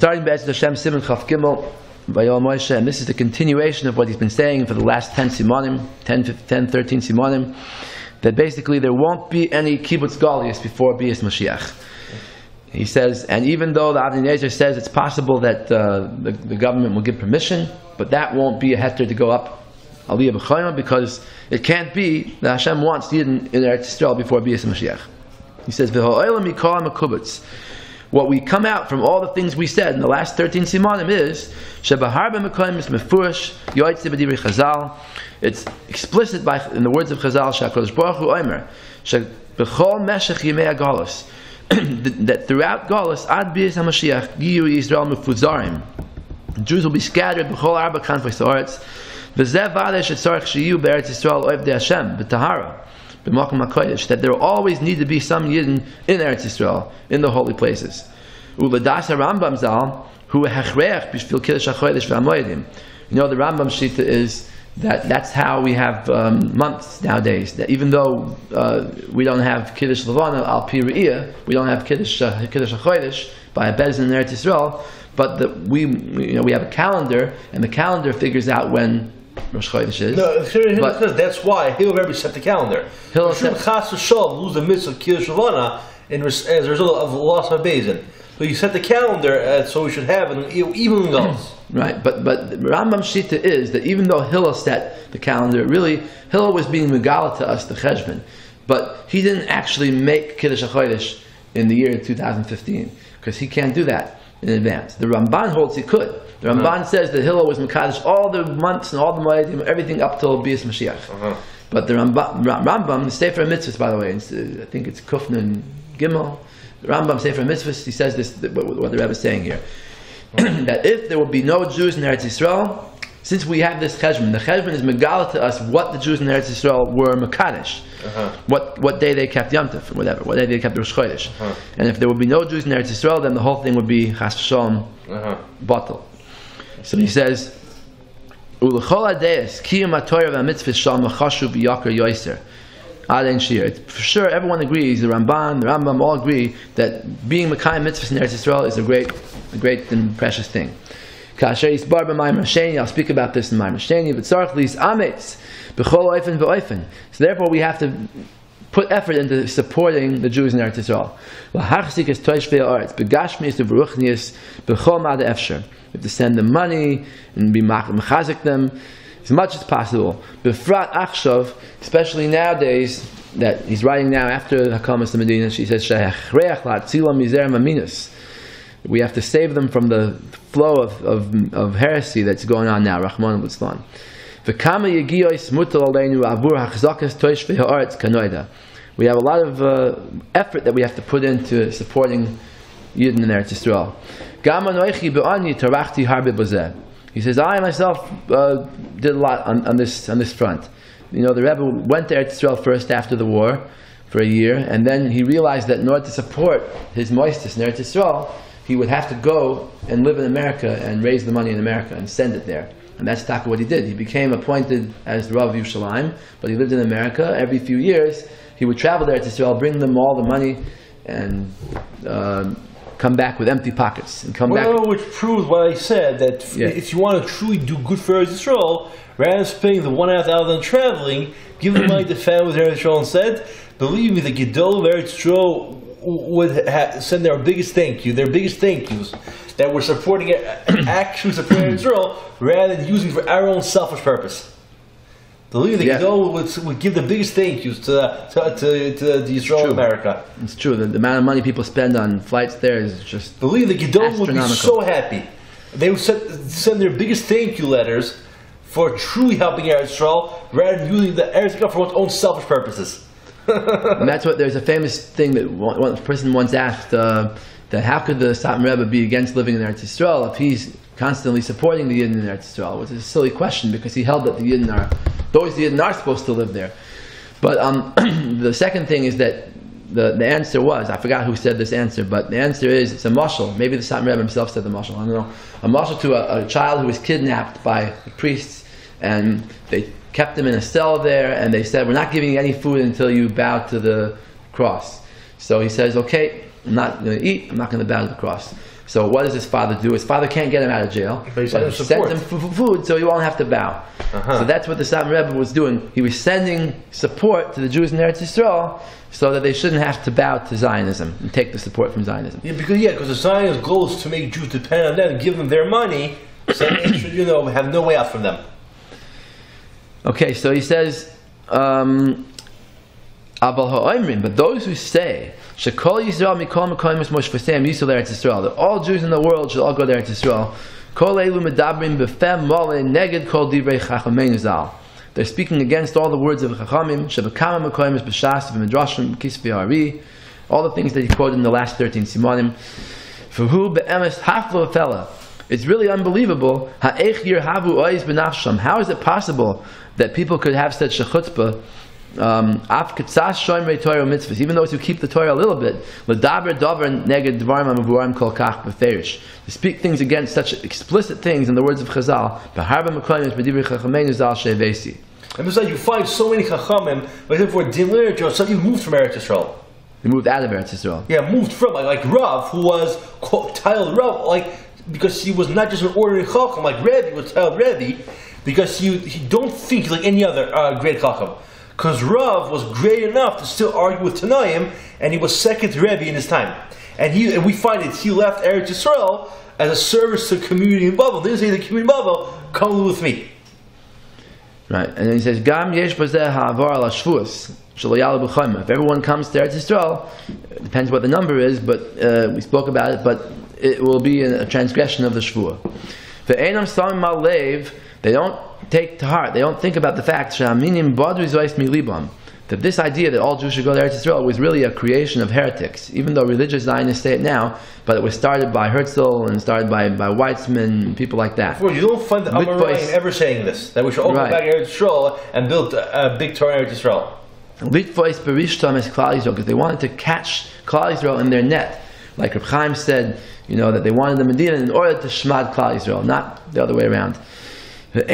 starting Be'etzet Hashem Siman Chaf Gimel, Vayoel Moshe, and this is the continuation of what he's been saying for the last 10 Simanim, 13 Simanim, that basically there won't be any Kibbutz Galius before Bias Mashiach. He says, and even though the Avnei Nezer says it's possible that the government will give permission, but that won't be a heter to go up Aliyah B'Choyma, because it can't be that Hashem wants Yidden in Eretz Yisrael before Bias Mashiach. He says, V'ho'olam mikol ha'mekubutz. What we come out from all the things we said in the last 13 simanim is Shebaharba Mekoyim is Mefurish Yoitze B'Divrei Chazal. It's explicit in the words of Chazal Shakadosh Baruch Hu Omer Shebechol Meshech Yimei HaGolus, that throughout Golus Ad Bias HaMashiach Giyu Yisrael Mefuzarim, Jews will be scattered B'chol Arba Kanfos Haaretz V'zeh Vadesh Etzarech Shiyu B'Eretz Yisrael Oivdei Hashem B'Tahara B'Makom HaKodesh, that there will always need to be some Yidden in Eretz Yisrael, in the holy places. U'Ladas HaRambam Zal, Hu Hechreach B'Shvil Kiddush HaChodesh V'Hamoedim. You know, the Rambam Shita is that that's how we have months nowadays. That even though we don't have Kiddush Levana Al Pi Re'iyah, we don't have Kiddush HaChodesh by a Bez in Eretz Yisrael, but we have a calendar, and the calendar figures out when Rosh Chodesh is. No, that's why Hillel Rebbe set the calendar. Hillel said Chas v'Shalom lose the mitzvah of Kiddush Levana as a result of the loss of a Bezin. So you set the calendar so we should have an even goals. Right, but Rambam Shita is that even though Hillel set the calendar, really Hillel was being megala to us the cheshbon, but he didn't actually make Kiddush HaChodesh in the year 2015 because he can't do that in advance. The Ramban holds he could. The Ramban says that Hillel was Mekadosh all the months and all the Moedim, everything up till Bias Mashiach. But the Rambam, the Sefer Mitzvahs, by the way, I think it's Kufna and Gimel, the Rambam Sefer Mitzvahs, he says this, what the Rebbe is saying here, that if there will be no Jews in Eretz Yisrael, since we have this cheshbon, the cheshbon is megala to us what the Jews in Eretz Yisrael were Mekadosh, what day they kept Yom Tov, or whatever, what day they kept Rosh Chodesh. And if there would be no Jews in Eretz Yisrael, then the whole thing would be Chas v'Shalom batel. So he says, "Ulechol adayis kiyum haTorah v'amitzvah shalom chashuv b'yakar yoiser aden shir." For sure, everyone agrees. The Ramban, the Rambam, all agree that being Mekayim mitzvahs in Eretz Yisrael is a great and precious thing. Kasher yisbar b'Maamar Sheni. I'll speak about this in Maamar Sheni. But tzarich lis ametz b'chol oifen v'oifen. So therefore, we have to put effort into supporting the Jews in Eretz Yisrael. L'hachzik es toishvei haaretz b'gashmius u'v'ruchnius b'chol ma'da efsher. We have to send them money and be mechazik them as much as possible. Befrat achshav, especially nowadays, that he's writing now after Hakamas Medina, she says, "Shehechreach la'tzilam mizer maminus." We have to save them from the flow of heresy that's going on now. Rahman litzlan. V'kama yegiyos mutal aleinu avur hachzakas toishvei haaretz kanoida. We have a lot of effort that we have to put into supporting Yidden in Eretz Yisrael. He says, I myself did a lot on this front. You know, the Rebbe went to Eretz Yisrael first after the war for a year, and then he realized that in order to support his moistus in Eretz Yisrael, he would have to go and live in America and raise the money in America and send it there. And that's exactly what he did. He became appointed as the Rav of Yerushalayim, but he lived in America. Every few years, he would travel to Eretz Yisrael, bring them all the money, and come back with empty pockets and back. Which proves what I said, that if you want to truly do good for Eretz Yisrael, rather than spending the 1.5 hours on traveling, give the money to families in Eretz Yisrael instead. Believe me, the Gedol of Eretz Yisrael would send their biggest thank yous that we're supporting actually supporting Eretz Yisrael rather than using for our own selfish purpose. Believe the Gedol would give the biggest thank yous to the Yisrael of America. It's true. The amount of money people spend on flights there is just believe the Gedol would be so happy. They would send their biggest thank you letters for truly helping Eretz Yisrael rather than using the Eretz Yisrael for one's own selfish purposes. And that's what there's a famous thing that one person once asked that how could the Satmar Rebbe be against living in Eretz Yisrael if he's constantly supporting the Yidden in Eretz Yisrael? Which is a silly question because he held that the Yidden are supposed to live there. But the second thing is that the answer was, I forgot who said this answer, but the answer is, it's a mashal. Maybe the Satmar Rebbe himself said the mashal, I don't know. A mashal to a child who was kidnapped by the priests, and they kept him in a cell there, and they said, we're not giving you any food until you bow to the cross. So he says, okay, I'm not going to eat, I'm not going to bow to the cross. So what does his father do? His father can't get him out of jail, but he sends him food so he won't have to bow. So that's what the Satmar Rebbe was doing. He was sending support to the Jews in Eretz Yisrael so that they shouldn't have to bow to Zionism and take the support from Zionism. Yeah, because the Zionist goal is to make Jews depend on them and give them their money, so they should, have no way out from them. Okay, so he says, but those who say Shekol Yisrael mikol mekoyim moshe v'seim yisrael Eretz Yisrael, that all Jews in the world should all go to Eretz Yisrael. Kol elu medabrim b'fem molin neged kol divrei Chachamenu zal. They're speaking against all the words of Chachamim. Shebekama mekoyim b'shas v'midrashim kisvei hari. All the things that he quoted in the last 13 Simanim. V'hu be'emes haflo fella. It's really unbelievable. Ha'ech yirhavu oiz b'nafsham. How is it possible that people could have such a chutzpah? Even those who keep the Torah a little bit, to speak things against such explicit things in the words of Chazal. And besides, you find so many Chachamim, but for Din literature, suddenly moved from Eretz Yisrael. They moved out of Eretz Yisrael. Yeah, moved from like Rav, who was titled Rav, because he was not just an ordinary Chacham, like Rebbe was titled Rebbe, because he don't think like any other great Chacham. Because Rav was great enough to still argue with Tanaim, and he was second Rebbe in his time. And we find that he left Eretz Yisrael as a service to the community in Babel. They didn't say the community in Babel, come live with me. Right, and then he says, Gam yesh bazeh ha'avar ala Shevuos, shelo yalu b'chayma. If everyone comes to Eretz Yisrael, it depends what the number is, but we spoke about it, but it will be a transgression of the Shevuah. Ve'enam samim al lev, they don't take to heart, they don't think about the fact that this idea that all Jews should go to Eretz Yisrael was really a creation of heretics, even though religious Zionists say it now, but it was started by Herzl and started by Weitzman and people like that. You don't find the Amoraim ever saying this, that we should all go back to Eretz Yisrael and build a big Torah in Eretz Yisrael. Because they wanted to catch Klal Yisrael in their net. Like Reb Chaim said, that they wanted the Medina in order to shmad Klal Yisrael, not the other way around. These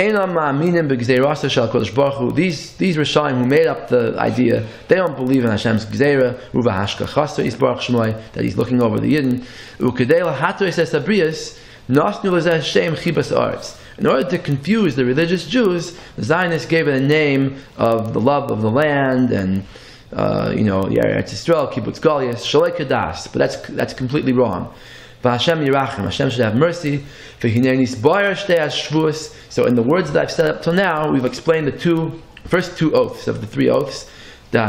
Rishonim who made up the idea, they don't believe in Hashem's Gzeira, that He's looking over the Yidden. In order to confuse the religious Jews, the Zionists gave it a name of the love of the land and Eretz Yisrael, Kibbutz Goliath, Shalei Kadas, but that's completely wrong. Hashem Yirachim, Hashem should have mercy. So in the words that I've said up till now, we've explained the first two oaths of the three oaths. The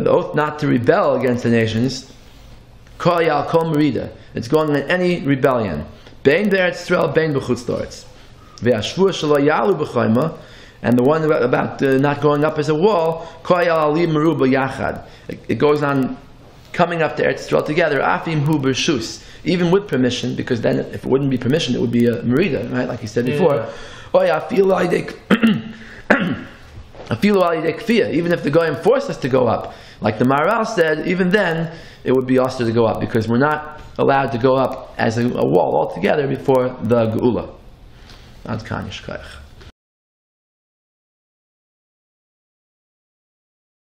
oath not to rebel against the nations. It's going on any rebellion. And the one about not going up as a wall, it goes on coming up to Eretz Yisrael together, afim hu b'rshus, even with permission, because then if it wouldn't be permission, it would be a merida, right? Like he said before. Even if the Goyim forced us to go up, like the Maharal said, even then it would be us to go up, because we're not allowed to go up as a wall altogether before the Geula. Ad kan yishkayach.